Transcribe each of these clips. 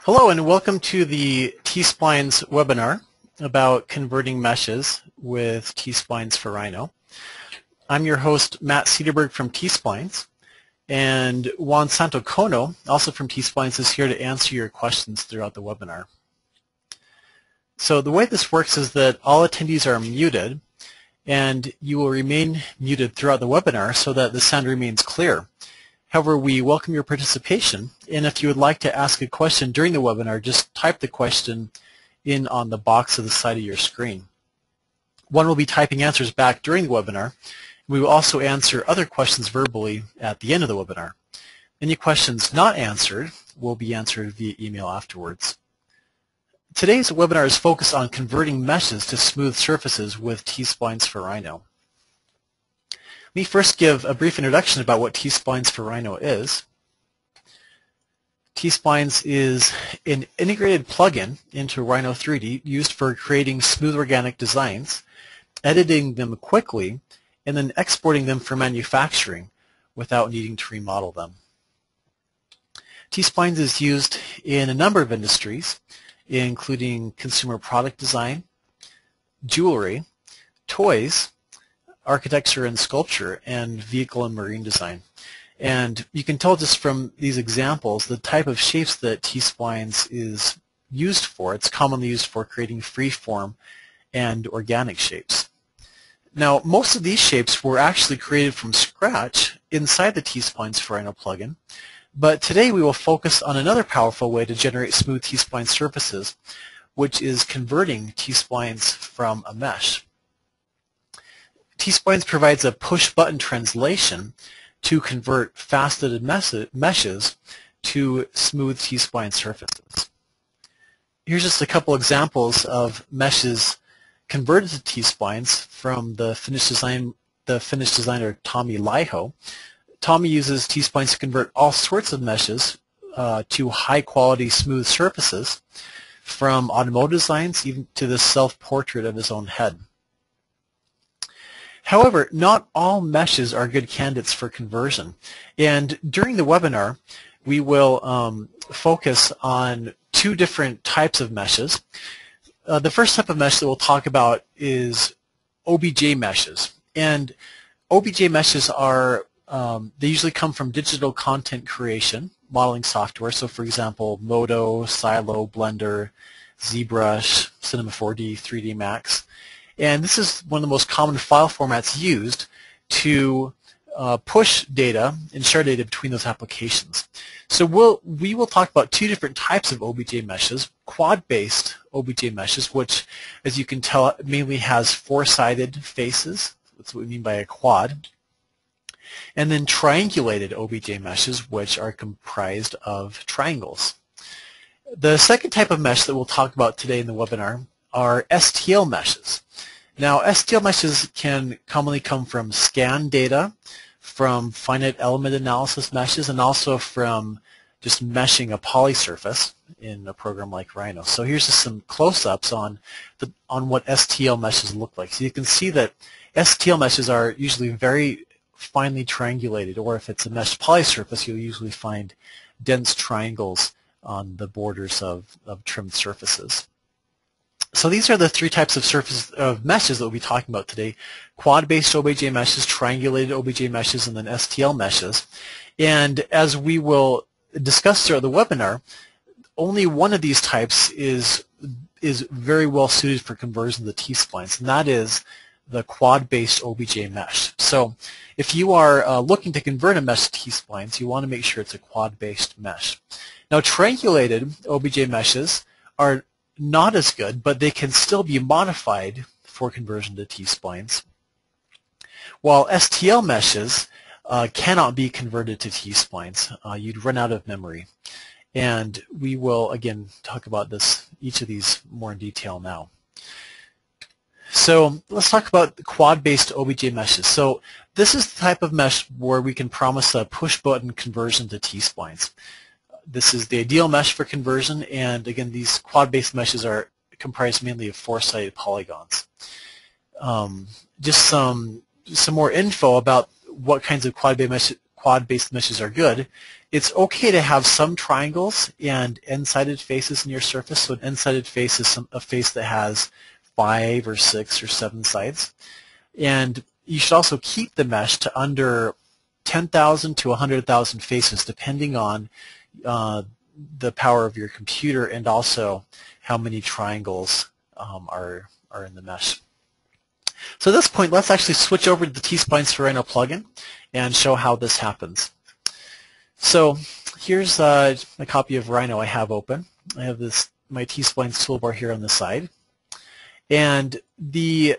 Hello and welcome to the T-Splines webinar about converting meshes with T-Splines for Rhino. I'm your host, Matt Cederberg from T-Splines, and Juan Santocono, also from T-Splines, is here to answer your questions throughout the webinar. So the way this works is that all attendees are muted, and you will remain muted throughout the webinar so that the sound remains clear. However, we welcome your participation, and if you would like to ask a question during the webinar, just type the question in on the box of the side of your screen. One will be typing answers back during the webinar. We will also answer other questions verbally at the end of the webinar. Any questions not answered will be answered via email afterwards. Today's webinar is focused on converting meshes to smooth surfaces with T-Splines for Rhino. Let me first give a brief introduction about what T-Splines for Rhino is. T-Splines is an integrated plugin into Rhino 3D used for creating smooth organic designs, editing them quickly, and then exporting them for manufacturing without needing to remodel them. T-Splines is used in a number of industries, including consumer product design, jewelry, toys, architecture and sculpture, and vehicle and marine design. And you can tell just from these examples the type of shapes that T-Splines is used for. It's commonly used for creating free-form and organic shapes. Now, most of these shapes were actually created from scratch inside the T-Splines for Rhino plugin, but today we will focus on another powerful way to generate smooth T-Spline surfaces, which is converting T-Splines from a mesh. T-Splines provides a push-button translation to convert faceted meshes to smooth T-Spline surfaces. Here's just a couple examples of meshes converted to T-Splines from the Finnish designer Tommi Laiho. Tommi uses T-Splines to convert all sorts of meshes to high-quality smooth surfaces, from automotive designs even to the self-portrait of his own head. However, not all meshes are good candidates for conversion, and during the webinar we will focus on two different types of meshes. The first type of mesh that we'll talk about is OBJ meshes, and OBJ meshes are they usually come from digital content creation modeling software, so for example Modo, Silo, Blender, ZBrush, Cinema 4D, 3D Max. And this is one of the most common file formats used to push data and share data between those applications. So we will talk about two different types of OBJ meshes: quad-based OBJ meshes, which, as you can tell, mainly has four-sided faces. That's what we mean by a quad. And then triangulated OBJ meshes, which are comprised of triangles. The second type of mesh that we'll talk about today in the webinar are STL meshes. Now, STL meshes can commonly come from scan data, from finite element analysis meshes, and also from just meshing a poly surface in a program like Rhino. So here's just some close-ups on what STL meshes look like. So you can see that STL meshes are usually very finely triangulated, or if it's a meshed poly surface, you'll usually find dense triangles on the borders of trimmed surfaces. So these are the three types of meshes that we'll be talking about today: quad-based OBJ meshes, triangulated OBJ meshes, and then STL meshes. And as we will discuss throughout the webinar, only one of these types is very well suited for conversion to the T-Splines, and that is the quad-based OBJ mesh. So if you are looking to convert a mesh to T-Splines, you want to make sure it's a quad-based mesh. Now, triangulated OBJ meshes are not as good, but they can still be modified for conversion to T-Splines, while STL meshes cannot be converted to T-Splines. You'd run out of memory, and we will again talk about each of these more in detail now. So let's talk about the quad-based OBJ meshes. So this is the type of mesh where we can promise a push-button conversion to T-Splines. This is the ideal mesh for conversion, and again, these quad-based meshes are comprised mainly of four-sided polygons. Just some more info about what kinds of quad-based meshes are good, it's okay to have some triangles and end-sided faces in your surface. So an end-sided face is a face that has 5 or 6 or 7 sides. And you should also keep the mesh to under 10,000 to 100,000 faces, depending on the power of your computer and also how many triangles are in the mesh. So at this point, let's actually switch over to the T-Splines for Rhino plugin and show how this happens. So here's a copy of Rhino I have open. I have my T-Splines toolbar here on the side. And the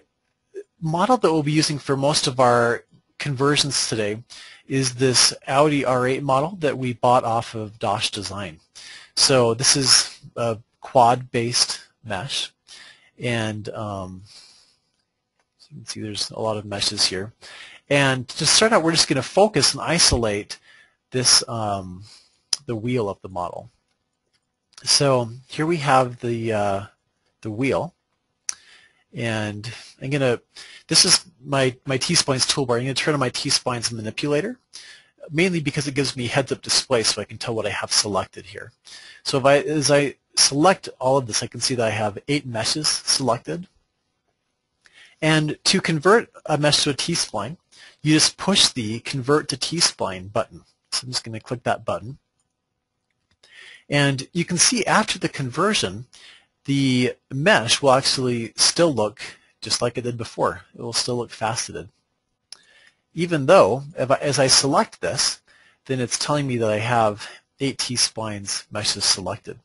model that we'll be using for most of our conversions today is this Audi R8 model that we bought off of Dosh Design. So this is a quad-based mesh, and so you can see there's a lot of meshes here. And to start out, we're just going to focus and isolate this the wheel of the model. So here we have the wheel, and I'm going to, this is my T-Splines toolbar. I'm going to turn on my T-Splines manipulator, mainly because it gives me heads-up display so I can tell what I have selected here. So as I select all of this, I can see that I have 8 meshes selected. And to convert a mesh to a T-Spline, you just push the Convert to T-Spline button. So I'm just going to click that button. And you can see after the conversion, the mesh will actually still look just like it did before. It will still look faceted. Even though, as I select this, then it's telling me that I have 8 T-Splines meshes selected.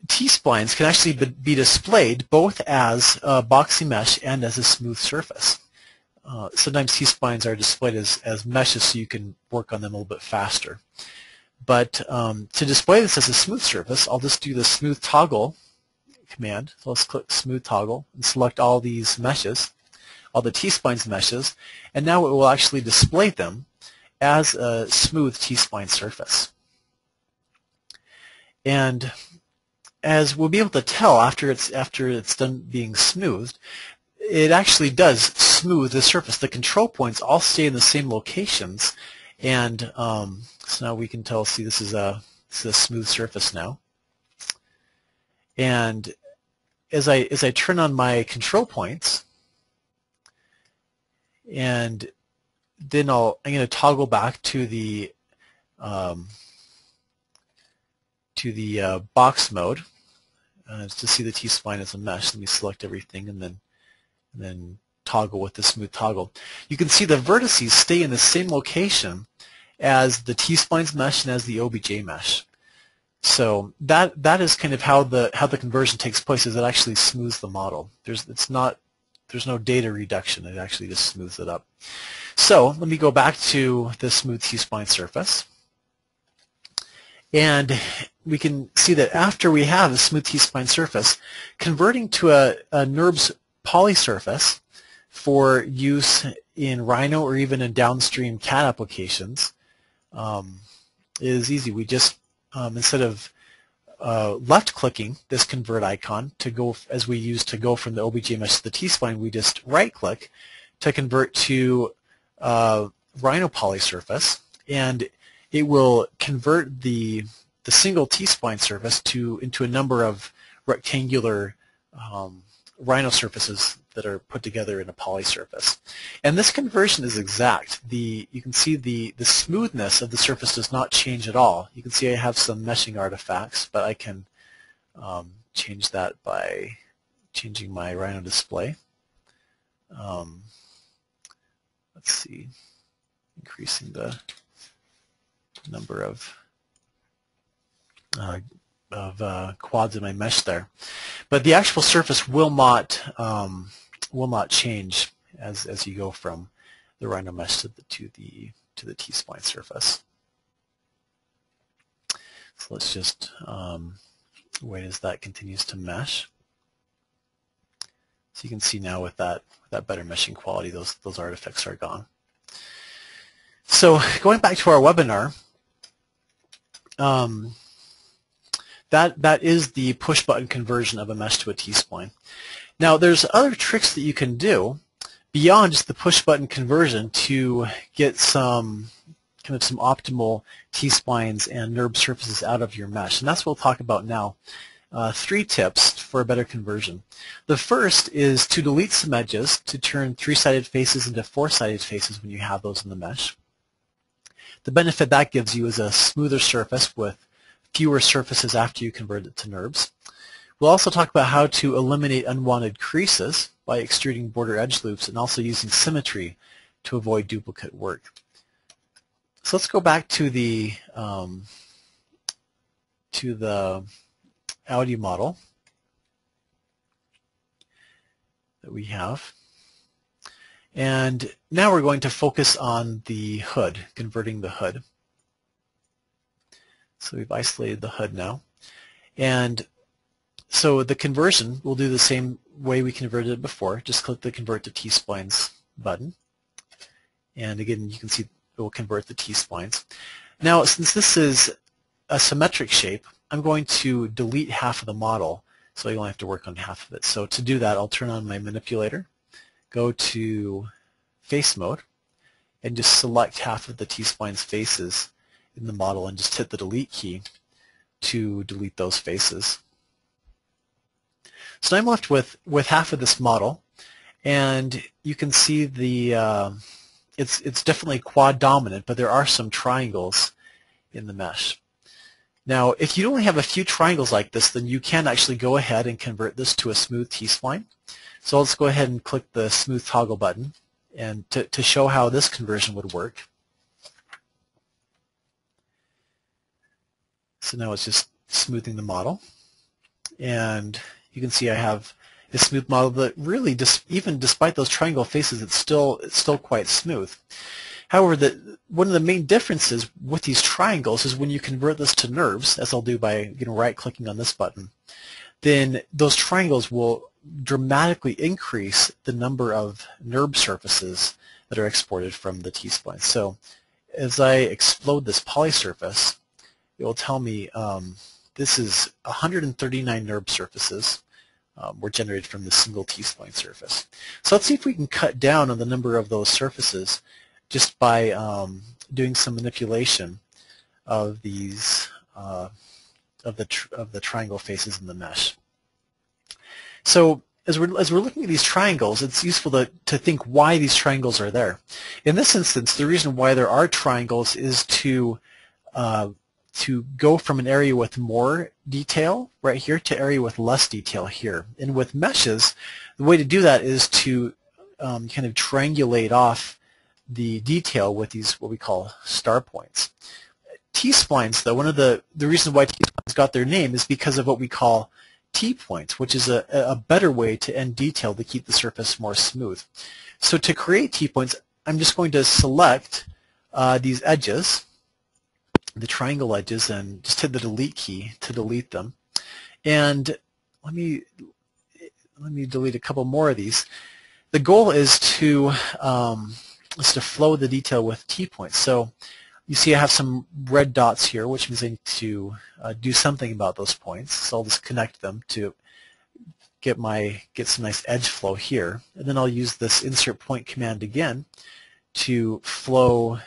T-Splines can actually be displayed both as a boxy mesh and as a smooth surface. Sometimes T-Splines are displayed as meshes so you can work on them a little bit faster. But to display this as a smooth surface, I'll just do the smooth toggle command. So let's click smooth toggle and select all these meshes, all the T-Splines meshes, and now it will actually display them as a smooth T-Spline surface. And as we'll be able to tell after it's done being smoothed, it actually does smooth the surface. The control points all stay in the same locations, and so now we can tell. See, this is a smooth surface now. And as I turn on my control points, and then I'm going to toggle back to the box mode to see the T-Spline as a mesh. Let me select everything and then toggle with the smooth toggle. You can see the vertices stay in the same location as the T-Splines mesh and as the OBJ mesh. So that is kind of how the conversion takes place. Is it actually smooths the model? There's no data reduction. It actually just smooths it up. So let me go back to the smooth T-Spline surface. And we can see that after we have a smooth T-Spline surface, converting to a NURBS poly surface for use in Rhino or even in downstream CAD applications is easy. We just, instead of left-clicking this convert icon to go, as we used to go from the OBJ mesh to the T-Spline, we just right-click to convert to Rhino poly surface, and it will convert the single T-Spline surface into a number of rectangular Rhino surfaces that are put together in a poly surface. And this conversion is exact. You can see the smoothness of the surface does not change at all. You can see I have some meshing artifacts, but I can change that by changing my Rhino display. Let's see, increasing the number of quads in my mesh there, but the actual surface will not change as you go from the Rhino mesh to the T-Spline surface. So let's just wait as that continues to mesh. So you can see now with that better meshing quality, those artifacts are gone. So going back to our webinar, that is the push button conversion of a mesh to a T-Spline. Now there's other tricks that you can do, beyond just the push button conversion to get some optimal T-splines and NURB surfaces out of your mesh. And that's what we'll talk about now. 3 tips for a better conversion. The first is to delete some edges to turn 3-sided faces into 4-sided faces when you have those in the mesh. The benefit that gives you is a smoother surface with fewer surfaces after you convert it to NURBs. We'll also talk about how to eliminate unwanted creases by extruding border edge loops and also using symmetry to avoid duplicate work. So let's go back to the Audi model that we have. And now we're going to focus on the hood, converting the hood. So we've isolated the hood now. And so the conversion, we'll do the same way we converted it before. Just click the Convert to T-Splines button. And again, you can see it will convert the T-Splines. Now, since this is a symmetric shape, I'm going to delete half of the model, so you only have to work on half of it. So to do that, I'll turn on my manipulator, go to face mode, and just select half of the T-Splines faces in the model and just hit the delete key to delete those faces. So I'm left with half of this model, and you can see the it's definitely quad dominant, but there are some triangles in the mesh. Now, if you only have a few triangles like this, then you can actually go ahead and convert this to a smooth T-spline. So let's go ahead and click the smooth toggle button and to show how this conversion would work. So now it's just smoothing the model. And you can see I have a smooth model that really, even despite those triangle faces, it's still quite smooth. However, one of the main differences with these triangles is when you convert this to NURBs, as I'll do by right-clicking on this button, then those triangles will dramatically increase the number of NURB surfaces that are exported from the T-spline. So as I explode this polysurface, it will tell me this is 139 NURB surfaces were generated from the single T-spline surface. So let's see if we can cut down on the number of those surfaces just by doing some manipulation of these of the triangle faces in the mesh. So as we're looking at these triangles, it's useful to think why these triangles are there. In this instance, the reason why there are triangles is to go from an area with more detail right here to area with less detail here. And with meshes, the way to do that is to kind of triangulate off the detail with these what we call star points. T-splines, though, one of the reasons why T-splines got their name is because of what we call T-points, which is a better way to end detail to keep the surface more smooth. So to create T-points, I'm just going to select these edges, the triangle edges, and just hit the delete key to delete them. And let me delete a couple more of these. The goal is to flow the detail with T-points. So you see I have some red dots here, which means I need to do something about those points. So I'll just connect them to get some nice edge flow here. And then I'll use this insert point command again to flow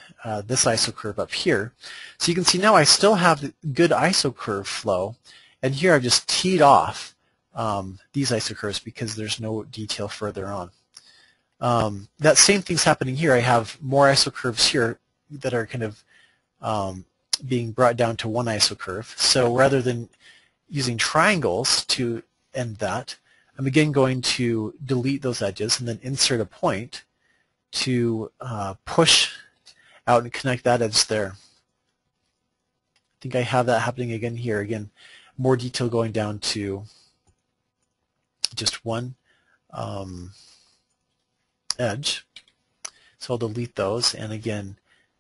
this isocurve up here. So you can see now I still have good isocurve flow, and here I've just teed off these isocurves because there's no detail further on. That same thing's happening here. I have more isocurves here that are kind of being brought down to one isocurve. So rather than using triangles to end that, I'm again going to delete those edges and then insert a point to push out and connect that edge there. I think I have that happening again here. Again, more detail going down to just one edge. So I'll delete those, and again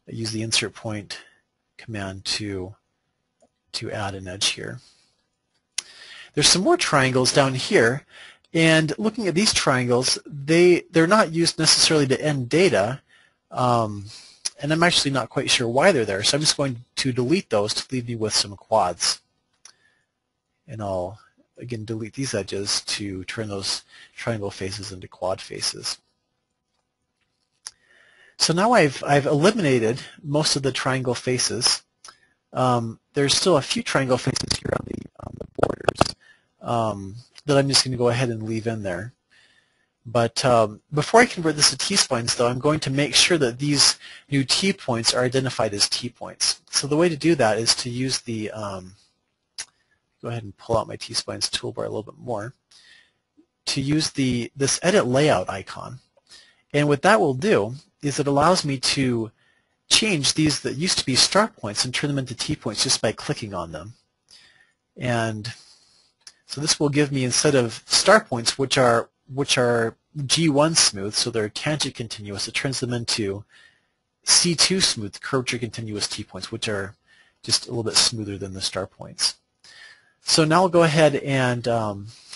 use the insert point command to add an edge here. There's some more triangles down here, and looking at these triangles, they're not used necessarily to end data, and I'm actually not quite sure why they're there, so I'm just going to delete those to leave me with some quads. And I'll again delete these edges to turn those triangle faces into quad faces. So now I've eliminated most of the triangle faces. There's still a few triangle faces here on the borders that I'm just going to go ahead and leave in there. But before I convert this to T-Splines, though, I'm going to make sure that these new T-points are identified as T-points. So the way to do that is to use the, go ahead and pull out my T-Splines toolbar a little bit more, to use this Edit Layout icon. And what that will do is it allows me to change these that used to be start points and turn them into T-points just by clicking on them. And so this will give me, instead of start points, which are G1 smooth, so they're tangent continuous, it turns them into C2 smooth, curvature continuous T-points, which are just a little bit smoother than the start points. So now I'll go ahead and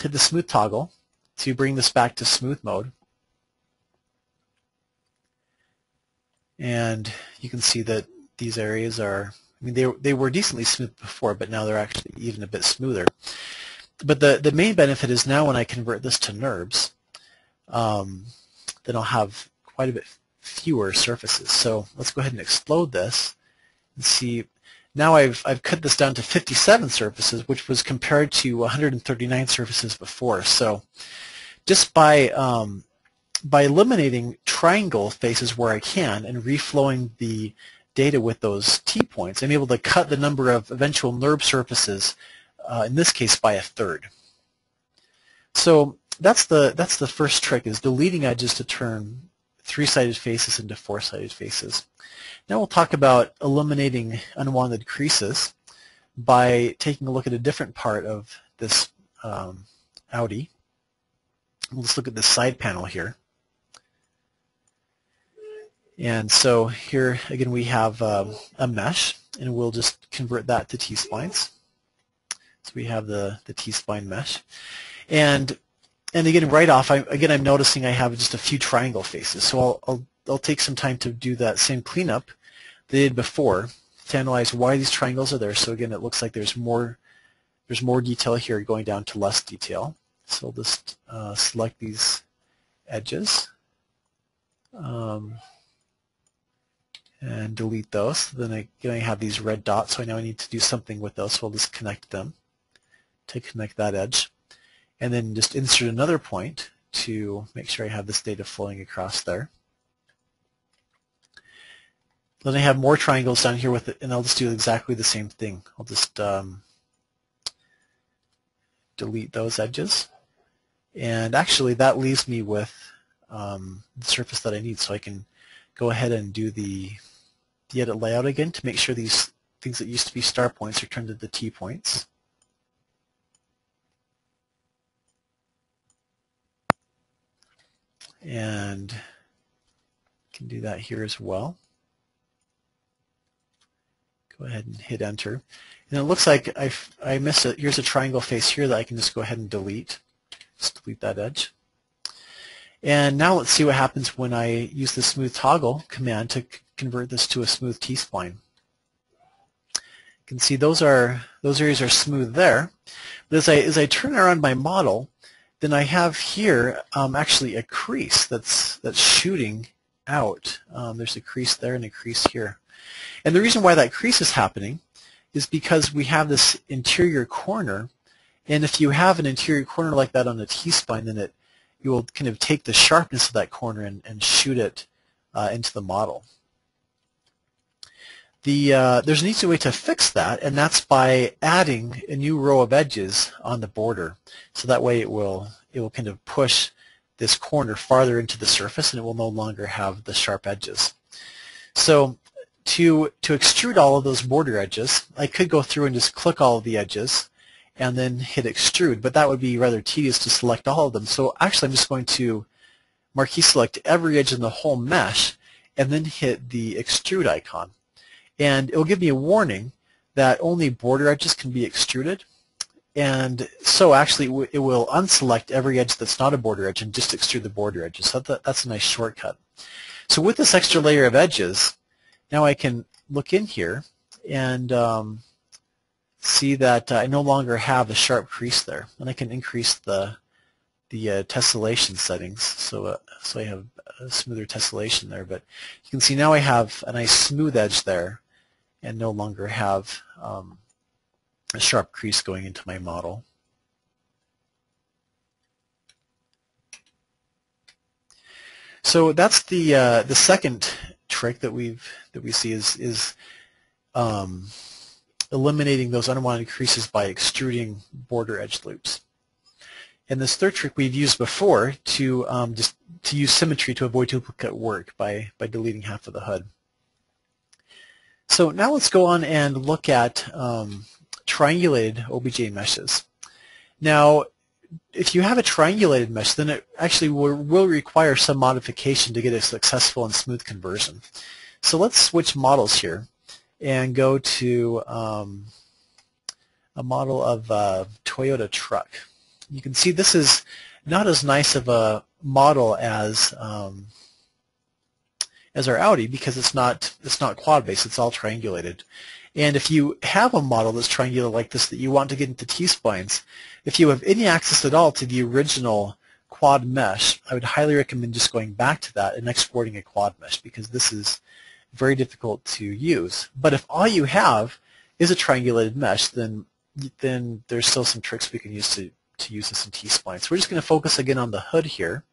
hit the smooth toggle to bring this back to smooth mode. And you can see that these areas are, I mean, they were decently smooth before, but now they're actually even a bit smoother. But the main benefit is now when I convert this to NURBS, then I'll have quite a bit fewer surfaces. So let's go ahead and explode this and see. Now I've cut this down to 57 surfaces, which was compared to 139 surfaces before. So just by eliminating triangle faces where I can and reflowing the data with those T-points, I'm able to cut the number of eventual NURB surfaces, in this case, by a third. So that's the first trick, is deleting edges to turn three-sided faces into four-sided faces. Now we'll talk about eliminating unwanted creases by taking a look at a different part of this Audi. Let's look at the side panel here. And so here, again, we have a mesh, and we'll just convert that to T-Splines. So we have the T-Spline mesh. And again, right off, I'm noticing I have just a few triangle faces. So I'll take some time to do that same cleanup that I did before to analyze why these triangles are there. So again, it looks like there's more detail here going down to less detail. So I'll just select these edges and delete those. Then I have these red dots, so I know I need to do something with those. So I'll just connect them to connect that edge, and then just insert another point to make sure I have this data flowing across there. Then I have more triangles down here with it, and I'll just do exactly the same thing. I'll just delete those edges, and actually that leaves me with the surface that I need, so I can go ahead and do the edit layout again to make sure these things that used to be star points are turned into T-points. And can do that here as well. Go ahead and hit enter. And it looks like I missed it. Here's a triangle face here that I can just go ahead and delete. Just delete that edge. And now let's see what happens when I use the smooth toggle command to convert this to a smooth T-spline. You can see those areas are smooth there. But as I turn around my model, then I have here actually a crease that's shooting out. There's a crease there and a crease here. And the reason why that crease is happening is because we have this interior corner, and if you have an interior corner like that on a T-spline, then you will kind of take the sharpness of that corner and shoot it into the model. There's an easy way to fix that, and that's by adding a new row of edges on the border. So that way it will kind of push this corner farther into the surface, and it will no longer have the sharp edges. So to extrude all of those border edges, I could go through and just click all of the edges and then hit extrude, but that would be rather tedious to select all of them. So actually I'm just going to marquee select every edge in the whole mesh and then hit the extrude icon. And it will give me a warning that only border edges can be extruded. And so actually it will unselect every edge that's not a border edge and just extrude the border edges. So that's a nice shortcut. So with this extra layer of edges, now I can look in here and see that I no longer have a sharp crease there. And I can increase the tessellation settings. So so I have a smoother tessellation there. But you can see now I have a nice smooth edge there and no longer have a sharp crease going into my model. So that's the second trick that we see is eliminating those unwanted creases by extruding border edge loops. And this third trick we've used before to just to use symmetry to avoid duplicate work by deleting half of the hood. So now let's go on and look at triangulated OBJ meshes. Now, if you have a triangulated mesh, then it actually will require some modification to get a successful and smooth conversion. So let's switch models here and go to a model of a Toyota truck. You can see this is not as nice of a model as our Audi because it's not quad based, it's all triangulated. And if you have a model that's triangular like this that you want to get into T-Splines, if you have any access at all to the original quad mesh, I would highly recommend just going back to that and exporting a quad mesh because this is very difficult to use. But if all you have is a triangulated mesh, then there's still some tricks we can use to use this in T-Spline. So we're just going to focus again on the hood here.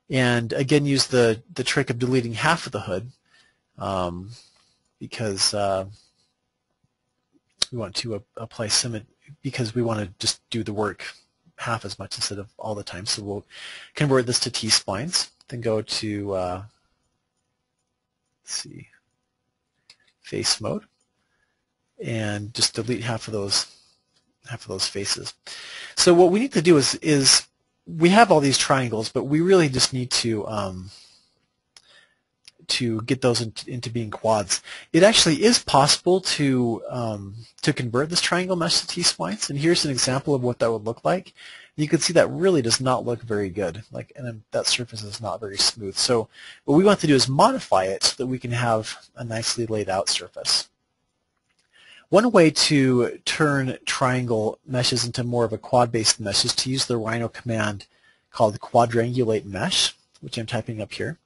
And again use the trick of deleting half of the hood because we want to apply symmetry, because we want to just do the work half as much instead of all the time. So we'll convert this to T-Splines, then go to let's see, face mode, and just delete half of those faces. So what we need to do is we have all these triangles, but we really just need to get those into being quads. It actually is possible to convert this triangle mesh to T-Splines, and here's an example of what that would look like. You can see that really does not look very good, and that surface is not very smooth. So what we want to do is modify it so that we can have a nicely laid out surface. One way to turn triangle meshes into more of a quad-based mesh is to use the Rhino command called quadrangulate mesh, which I'm typing up here.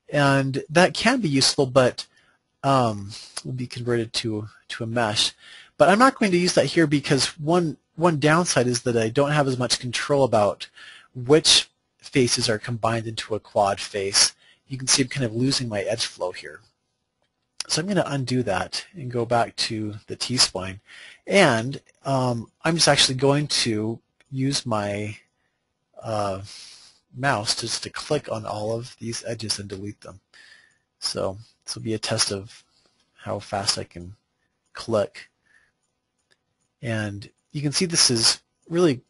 And that can be useful, but will be converted to a mesh. But I'm not going to use that here because one downside is that I don't have as much control about which faces are combined into a quad face. You can see I'm kind of losing my edge flow here. So I'm going to undo that and go back to the T-Spline. And I'm just actually going to use my mouse just to click on all of these edges and delete them. So this will be a test of how fast I can click. And you can see this is really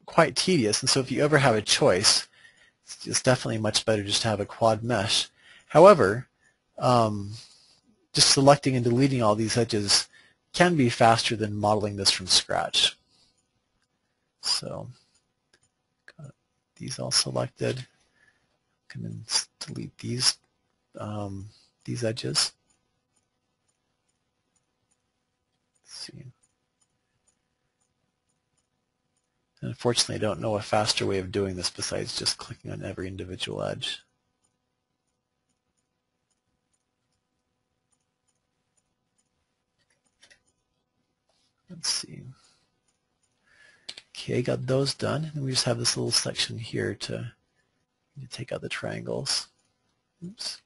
quite tedious, and so if you ever have a choice, it's definitely much better just to have a quad mesh. However, just selecting and deleting all these edges can be faster than modeling this from scratch. So got these all selected. Come and delete these edges. Let's see. And unfortunately, I don't know a faster way of doing this besides just clicking on every individual edge. Let's see. Okay, got those done. And we just have this little section here to take out the triangles. Oops.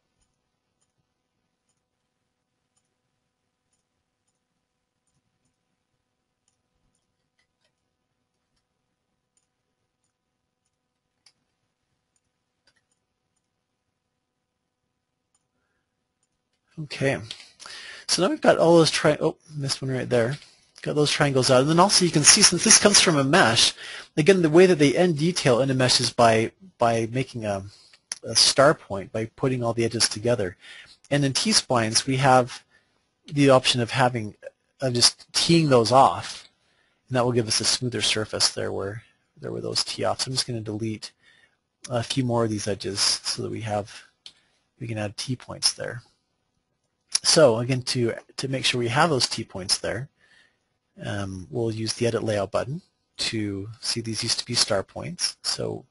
Okay, so now we've got all those missed one right there. Got those triangles out, and then also you can see, since this comes from a mesh, again the way that they end detail in a mesh is by making a star point, by putting all the edges together. And in T-Splines we have the option of having just teeing those off, and that will give us a smoother surface there where those tee off. So I'm just going to delete a few more of these edges so that we can add T points there. So again, to make sure we have those T points there, we'll use the Edit Layout button to see these used to be star points. So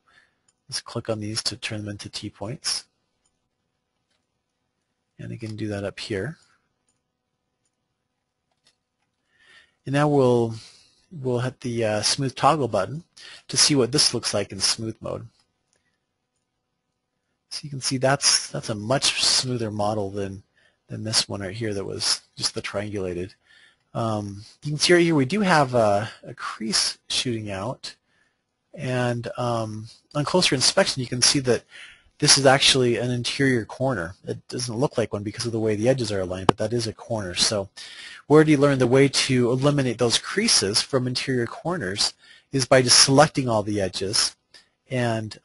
Let's click on these to turn them into T-points. And again, do that up here. And now we'll hit the smooth toggle button to see what this looks like in smooth mode. So you can see that's a much smoother model than this one right here that was just the triangulated. You can see right here we do have a crease shooting out, and on closer inspection you can see that this is actually an interior corner. It doesn't look like one because of the way the edges are aligned, but that is a corner. So we already learned the way to eliminate those creases from interior corners is by just selecting all the edges and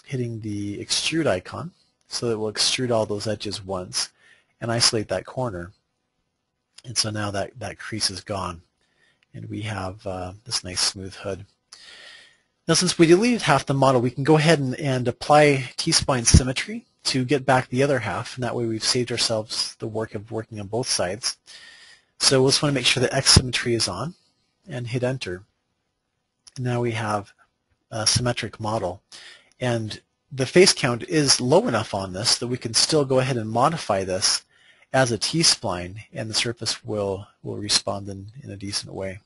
hitting the extrude icon, so that we'll extrude all those edges once and isolate that corner. And so now that crease is gone, and we have this nice smooth hood. Now, since we deleted half the model, we can go ahead and apply T-Spline symmetry to get back the other half, and that way we've saved ourselves the work of working on both sides. So we'll just want to make sure that X symmetry is on, and hit Enter. And now we have a symmetric model. And the face count is low enough on this that we can still go ahead and modify this as a T-spline, and the surface will respond in a decent way.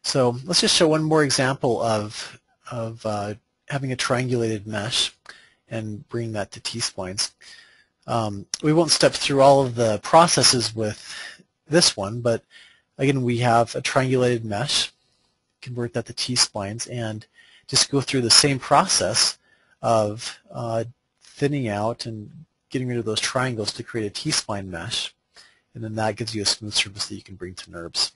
So let's just show one more example of having a triangulated mesh and bring that to T-splines. We won't step through all of the processes with this one, but again, we have a triangulated mesh, convert that to T-splines, and just go through the same process of thinning out and getting rid of those triangles to create a T-spline mesh, and then that gives you a smooth surface that you can bring to NURBS.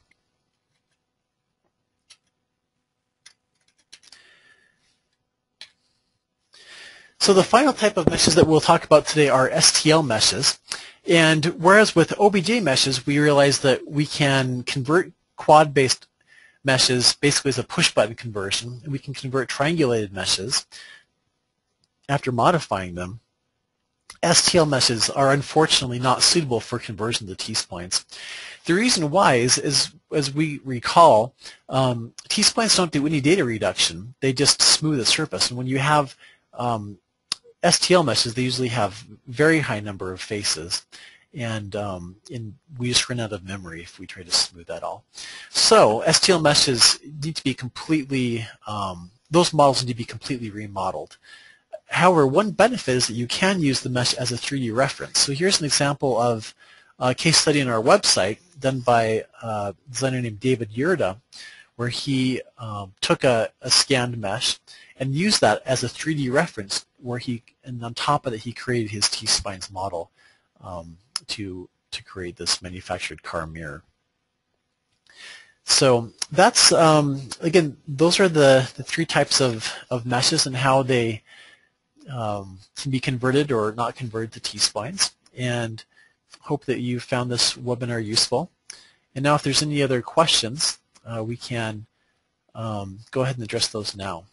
So the final type of meshes that we'll talk about today are STL meshes. And whereas with OBJ meshes, we realize that we can convert quad-based meshes basically as a push-button conversion, and we can convert triangulated meshes after modifying them. STL meshes are unfortunately not suitable for conversion to T-splines. The reason why is as we recall, T-splines don't do any data reduction. They just smooth the surface. And when you have STL meshes, they usually have very high number of faces, and we just run out of memory if we try to smooth that all. So STL meshes need to be completely, those models need to be completely remodeled. However, one benefit is that you can use the mesh as a 3D reference. So here's an example of a case study on our website done by a designer named David Yurda, where he took a scanned mesh and used that as a 3D reference, and on top of it he created his T-Splines model to create this manufactured car mirror. So that's, again, those are the three types of meshes and how they can be converted or not converted to T-Splines. And hope that you found this webinar useful. And now if there's any other questions, we can go ahead and address those now.